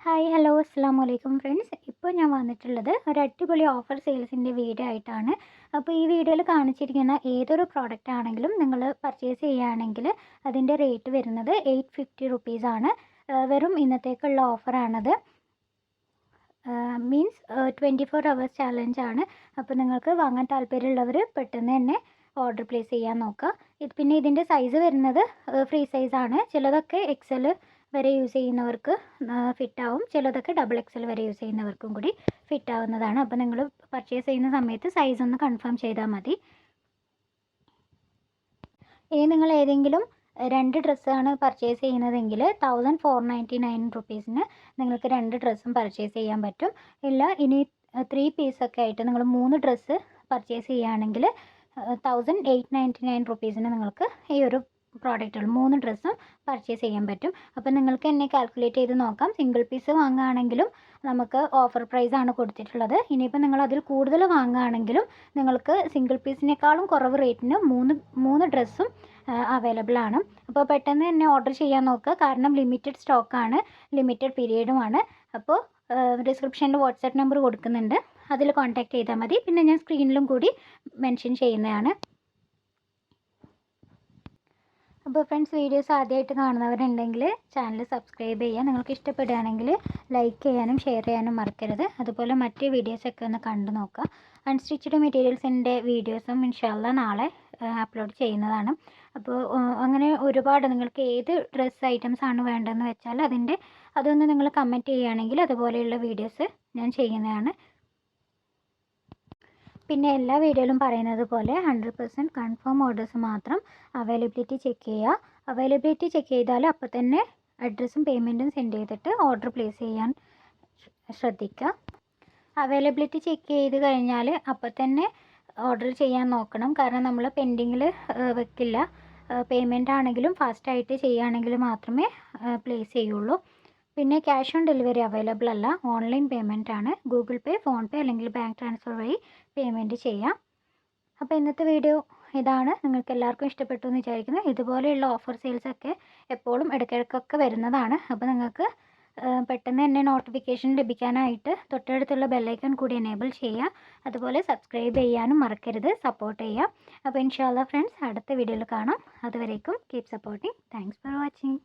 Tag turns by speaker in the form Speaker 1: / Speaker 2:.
Speaker 1: Hi hello അസ്സാം വലൈക്കും friends. ഇപ്പോൾ ഞാൻ വന്നിട്ടുള്ളത് ഒരു അടിപൊളി ഓഫർ സെയിൽസിൻ്റെ വീഡിയോ ആയിട്ടാണ്. അപ്പോൾ ഈ വീഡിയോയിൽ കാണിച്ചിരിക്കുന്ന ഏതൊരു പ്രോഡക്റ്റ് ആണെങ്കിലും നിങ്ങൾ പർച്ചേസ് ചെയ്യുകയാണെങ്കിൽ അതിൻ്റെ റേറ്റ് വരുന്നത് 850 റുപ്പീസാണ്. വെറും ഇന്നത്തേക്കുള്ള ഓഫറാണത്. Means 24 hours ചാലഞ്ചാണ്. അപ്പോൾ നിങ്ങൾക്ക് വാങ്ങാൻ താല്പര്യമുള്ളവർ പെട്ടെന്ന് തന്നെ ഓർഡർ പ്ലേസ് ചെയ്യാൻ നോക്കുക. പിന്നെ ഇതിൻ്റെ സൈസ് വരുന്നത് ഫ്രീ സൈസാണ്. ചിലതൊക്കെ എക്സൽ വരെ യൂസ് ചെയ്യുന്നവർക്ക് ഫിറ്റാവും, ചിലതൊക്കെ XXL വരെ യൂസ് ചെയ്യുന്നവർക്കും കൂടി ഫിറ്റാവുന്നതാണ്. അപ്പോൾ നിങ്ങൾ പർച്ചേസ് ചെയ്യുന്ന സമയത്ത് സൈസ് ഒന്ന് കൺഫേം ചെയ്താൽ മതി. ഇനി നിങ്ങൾ ഏതെങ്കിലും 2 ഡ്രസ്സാണ് പർച്ചേസ് ചെയ്യുന്നതെങ്കിൽ 1499 റുപ്പീസിന് നിങ്ങൾക്ക് 2 ഡ്രസ്സും പർച്ചേസ് ചെയ്യാൻ പറ്റും. ഇല്ല ഇനി 3 പീസൊക്കെ ആയിട്ട് നിങ്ങൾ 3 ഡ്രസ്സ് പർച്ചേസ് ചെയ്യുകയാണെങ്കിൽ 1899 റുപ്പീസിന് നിങ്ങൾക്ക് ഈ ഒരു പ്രോഡക്റ്റുകൾ 3 ഡ്രസ്സും പർച്ചേസ് ചെയ്യാൻ പറ്റും. അപ്പോൾ നിങ്ങൾക്ക് എന്നെ കാൽക്കുലേറ്റ് ചെയ്ത് നോക്കാം. സിംഗിൾ പീസ് വാങ്ങുകയാണെങ്കിലും നമുക്ക് ഓഫർ പ്രൈസാണ് കൊടുത്തിട്ടുള്ളത്. ഇനിയിപ്പോൾ നിങ്ങൾ അതിൽ കൂടുതൽ വാങ്ങുകയാണെങ്കിലും നിങ്ങൾക്ക് സിംഗിൾ പീസിനേക്കാളും കുറവ് റേറ്റിന് മൂന്ന് ഡ്രസ്സും അവൈലബിൾ ആണ്. അപ്പോൾ പെട്ടെന്ന് തന്നെ ഓർഡർ ചെയ്യാൻ നോക്കുക. കാരണം ലിമിറ്റഡ് സ്റ്റോക്കാണ്, ലിമിറ്റഡ് പീരീഡുമാണ്. അപ്പോൾ ഡിസ്ക്രിപ്ഷനിൽ വാട്സാപ്പ് നമ്പർ കൊടുക്കുന്നുണ്ട്, അതിൽ കോൺടാക്റ്റ് ചെയ്താൽ മതി. പിന്നെ ഞാൻ സ്ക്രീനിലും കൂടി മെൻഷൻ ചെയ്യുന്നതാണ്. അപ്പോൾ ഫ്രണ്ട്സ്, വീഡിയോസ് ആദ്യമായിട്ട് കാണുന്നവരുണ്ടെങ്കിൽ ചാനൽ സബ്സ്ക്രൈബ് ചെയ്യുക. നിങ്ങൾക്ക് ഇഷ്ടപ്പെടുകയാണെങ്കിൽ ലൈക്ക് ചെയ്യാനും ഷെയർ ചെയ്യാനും മറക്കരുത്. അതുപോലെ മറ്റ് വീഡിയോസൊക്കെ ഒന്ന് കണ്ടു നോക്കുക. അൺസ്റ്റിച്ചഡ് മെറ്റീരിയൽസിൻ്റെ വീഡിയോസും ഇൻഷാല്ല നാളെ അപ്ലോഡ് ചെയ്യുന്നതാണ്. അപ്പോൾ അങ്ങനെ ഒരുപാട് നിങ്ങൾക്ക് ഏത് ഡ്രസ്സ് ഐറ്റംസ് ആണ് വേണ്ടതെന്ന് വെച്ചാൽ അതൊന്ന് നിങ്ങൾ കമൻറ്റ് ചെയ്യുകയാണെങ്കിൽ അതുപോലെയുള്ള വീഡിയോസ് ഞാൻ ചെയ്യുന്നതാണ്. പിന്നെ എല്ലാ വീഡിയോയിലും പറയുന്നത് പോലെ 100% കൺഫേം ഓർഡേഴ്സ് മാത്രം അവൈലബിലിറ്റി ചെക്ക് ചെയ്യുക. അവൈലബിലിറ്റി ചെക്ക് ചെയ്താൽ അപ്പോൾ തന്നെ അഡ്രസ്സും പേയ്മെൻറ്റും സെൻഡ് ചെയ്തിട്ട് ഓർഡർ പ്ലേസ് ചെയ്യാൻ ശ്രദ്ധിക്കുക. അവൈലബിലിറ്റി ചെക്ക് ചെയ്ത് കഴിഞ്ഞാൽ അപ്പോൾ തന്നെ ഓർഡർ ചെയ്യാൻ നോക്കണം. കാരണം നമ്മൾ പെൻഡിങ്ങിൽ വെക്കില്ല. പേയ്മെൻ്റ് ആണെങ്കിലും ഫാസ്റ്റായിട്ട് ചെയ്യുകയാണെങ്കിൽ മാത്രമേ പ്ലേസ് ചെയ്യുള്ളൂ. പിന്നെ ക്യാഷ് ഓൺ ഡെലിവറി അവൈലബിൾ അല്ല, ഓൺലൈൻ പേയ്മെൻ്റ് ആണ്. ഗൂഗിൾ പേ, ഫോൺ പേ അല്ലെങ്കിൽ ബാങ്ക് ട്രാൻസ്ഫർ വഴി പേയ്മെൻറ്റ് ചെയ്യാം. അപ്പോൾ ഇന്നത്തെ വീഡിയോ ഇതാണ്. നിങ്ങൾക്ക് എല്ലാവർക്കും ഇഷ്ടപ്പെട്ടു എന്ന് വിചാരിക്കുന്നു. ഇതുപോലെയുള്ള ഓഫർ സെയിൽസൊക്കെ എപ്പോഴും ഇടയ്ക്കിടയ്ക്കൊക്കെ വരുന്നതാണ്. അപ്പോൾ നിങ്ങൾക്ക് പെട്ടെന്ന് തന്നെ നോട്ടിഫിക്കേഷൻ ലഭിക്കാനായിട്ട് തൊട്ടടുത്തുള്ള ബെല്ലൈക്കൺ കൂടി എനേബിൾ ചെയ്യുക. അതുപോലെ സബ്സ്ക്രൈബ് ചെയ്യാനും മറക്കരുത്, സപ്പോർട്ട് ചെയ്യുക. അപ്പോൾ ഇൻഷാല്ലാ ഫ്രണ്ട്സ്, അടുത്ത വീഡിയോയിൽ കാണാം. അതുവരേക്കും keep supporting. Thanks for watching.